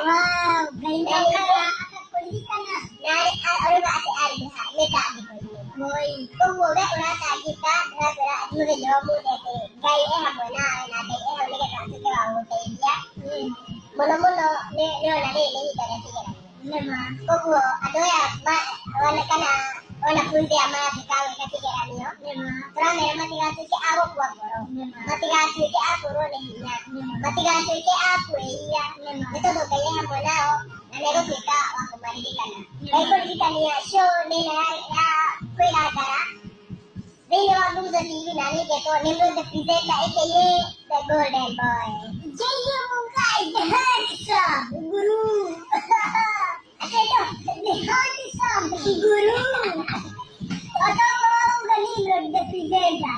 Wow, ganda ka. Kulitan na. Nari ano ba ate Ari ha? Leta di ko. Hoy, kung mo ba una ta kita, dra mo de yo mo de te. Gai e ha mo na te e ha le ka su ke wa mo te ya. Mono ne na de ni ta de ti ya. Nema. Kung ado ya ba wala kana wala punti ama ti ka ka ti ya ni yo. Nema. Tra me mati ka ti ako ko ko. Nema. Mati ka ti ako ro ni ya. Mati ka ti ako ya. Nema. Ito do kaya ha mo na o. Nalero kita ako marikan na. Kaya ko kita niya show nila ya kuya kara. Video ako sa TV na ni keto nimro the present na ikaye the golden boy. Jayo mo kay the handsome guru. Ate to the handsome guru. Oto ko ganimro the present na.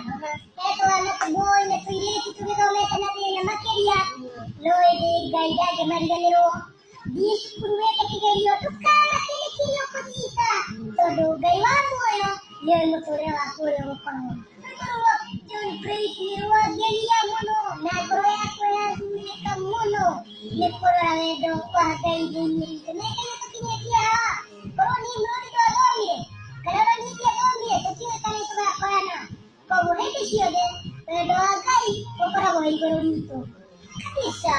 Keto ano boy na pili kito kito meta natin na makerya. Loy de gaida de mariganero. 10 puruwe katigayo tukala kinikiyo ko dita. Todo gaywamo yo. Yan mo tore ako yo pang. Pero yun praise ni wa geliya mo no. Na tore ako ya duli ka mo no. Ne porale do pa dai din ni. Ne kaya ko kinikiya. Pero ni mo dito domi. Kaya ni kiya domi. Kasi kani ko ba pa na. Ko mo hete siyo de. Pero kai ko para mo igoro dito. Kapisa.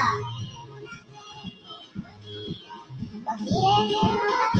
Bakit